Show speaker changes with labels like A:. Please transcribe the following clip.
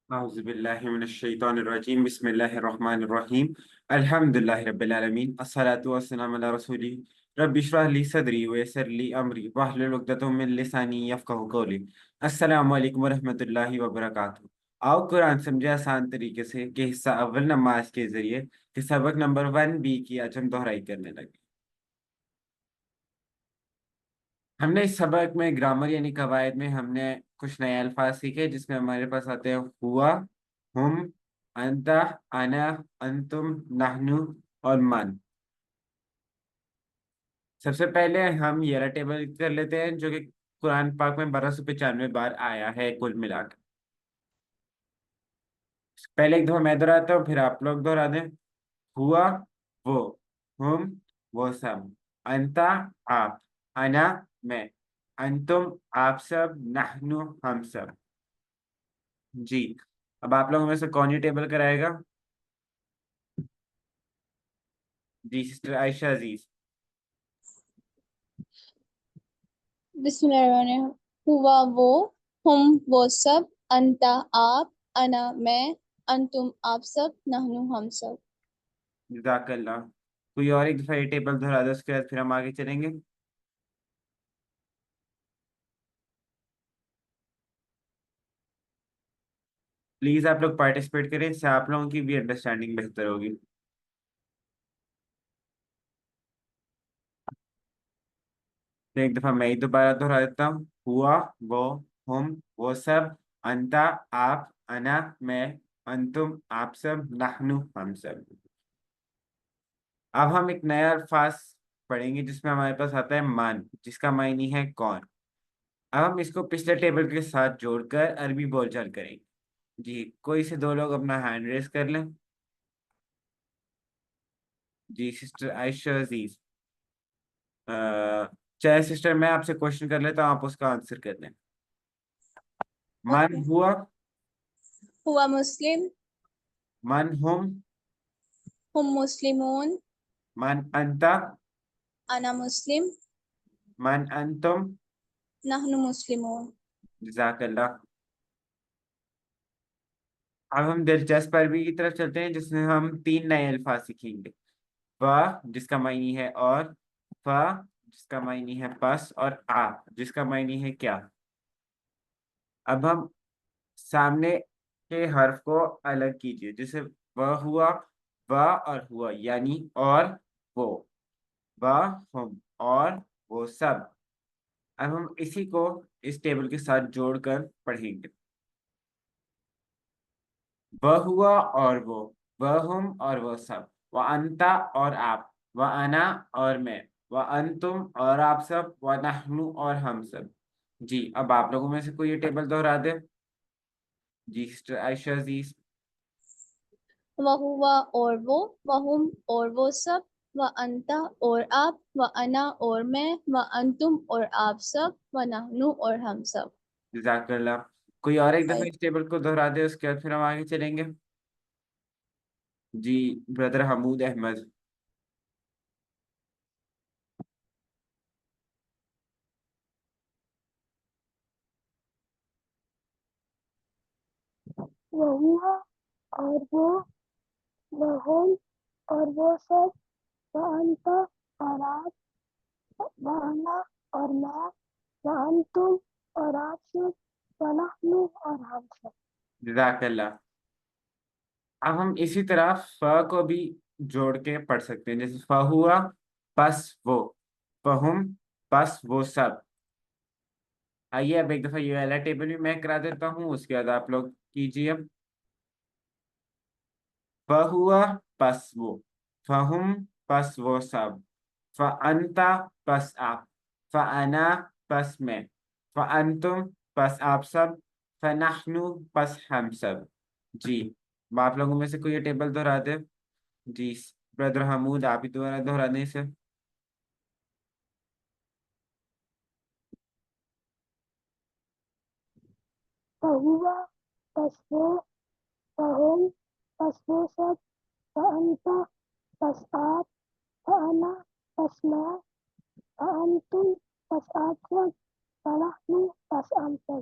A: أعوذ بالله من الشيطان الرجيم بسم الله الرحمن الرحيم الحمد لله رب العالمين الصلاة والسلام على رسوله رب اشرح لي صدري ويسر لي أمري واحلل عقدة من لساني يفقهوا قولي السلام علیکم ورحمۃ اللہ وبرکاتہ۔ آؤ قرآن سمجھے آسان طریقے سے کہ حصہ اول نماز کے ذریعے کہ سبق نمبر 1B کی آج ہم دہرائی کرنے لگے۔ ہم نے اس سبق میں گرامر یعنی قواعد میں ہم نے کچھ نئے الفاظ سیکھے جس میں ہمارے پاس آتے ہیں ہوا، ہم، انتا، انا، انتم، نحنو اور من۔ سب سے پہلے ہم یہ ٹیبل کر لیتے ہیں جو کہ قرآن پاک میں 1295 بار آیا ہے کل ملا کر۔ پہلے ایک دفعہ میں دہراتا ہوں پھر آپ لوگ دہرا دیں۔ ہوا وہ، ہم وہ سب، انتا آپ، انا میں، انتم آپ سب، نحنو ہم سب۔ جی اب آپ لوگوں میں سے کون یہ ٹیبل کرائے گا؟ جی سسٹر عائشہ عزیز۔
B: بسم اللہ الرحمن الرحیم۔ ہوا وہ، ہم وہ سب، انتا آپ، انا میں، انتم آپ سب، نحنو ہم سب۔
A: جزاک اللہ۔ کوئی اور ایک دفعہ یہ ٹیبل دہرا دو اس کے بعد پھر ہم آگے چلیں گے۔ پلیز آپ لوگ پارٹیسپیٹ کریں، اس سے آپ لوگوں کی بھی انڈرسٹینڈنگ بہتر ہوگی۔ تو ایک دفعہ میں ہی دوبارہ دہرا دیتا ہوں۔ ہوا وہ، ہم وہ سب، انتا آپ، انا میں، انتم آپ سب، نحنو ہم سب۔ اب ہم ایک نیا الفاظ پڑھیں گے جس میں ہمارے پاس آتا ہے من، جس کا معنی ہے کون۔ اب ہم اس کو پچھلے ٹیبل کے ساتھ جوڑ کر عربی بول چال کریں گے۔ جی کوئی سے دو لوگ اپنا ہینڈ ریز کر لیں۔ جی سسٹر عائشہ عزیز۔ چاہے سسٹر میں آپ سے کوشچن کر لیتا ہوں، آپ اس کا آنسر کر دیں۔ من
B: اوکے۔
A: ہوا،
B: ہوا مسلم،
A: من ہم،
B: ہم مسلمون،
A: من انتا،
B: انا مسلم،
A: من انتم۔
B: نحنو مسلمون۔
A: جزاک اللہ۔ اب ہم دلچسپ عربی کی طرف چلتے ہیں جس میں ہم 3 نئے الفاظ سیکھیں گے۔ وا جس کا معنی ہے اور، فا جس کا معنی ہے پس، اور آ جس کا معنی ہے کیا۔ اب ہم سامنے کے حرف کو الگ کیجئے، جیسے وہ ہوا، وا اور ہوا یعنی اور وہ، وا ہم اور وہ سب۔ اب ہم اسی کو اس ٹیبل کے ساتھ جوڑ کر پڑھیں گے۔ وہ ہوا اور وہ ہم اور وہ سب، وہ انتا اور آپ، وہ انا اور میں، وہ انتم اور آپ سب، وہ نحنو اور ہم سب۔ جی اب آپ لوگوں میں سے کوئی یہ ٹیبل دہرا دے۔ جی سسٹر عائشہ عزیز۔
B: وہ ہوا اور ہم اور وہ سب، وہ انتا اور آپ، وہ انا اور میں، وہ انتم اور آپ سب، وہ نحنو اور ہم سب۔
A: جزاک اللہ۔ کوئی اور ایک دفعہ اس ٹیبل کو دہرا دے اس کے بعد پھر ہم آگے چلیں گے۔ جی بردر حمود احمد۔
B: وہ ہوا اور وہ ہم اور وہ سب، وہ انتا اور آپ، وہ انا اور میں، وہ انتم اور آپ سب، وہ نحنو اور ہم سب۔
A: جزاک اللہ۔ اب ہم اسی طرح فا کو بھی جوڑ کے پڑھ سکتے ہیں، جیسے فا ہوا پس وہ، فہم پس وہ سب۔ آئیے اب ایک دفعہ یہ والا ٹیبل بھی میں کرا دیتا ہوں، اس کے بعد آپ لوگ کیجیے۔ اب فا ہوا پس وہ، فہم پس وہ سب، فانتا پس آپ، فانا پس میں، فانتم پس آپ سب، فنحنو پس ہم سب۔ جی اب آپ لوگوں میں سے کوئی یہ ٹیبل دہرا دے۔ جی برادر حمود آپ ہی دوبارہ دہرا دیں اسے۔
B: فہوا پس وہ، فہم پس وہ سب، فانتا پس آپ، فانا پس میں، فانتم پس آپ سب، فنحنو پس ہم سب۔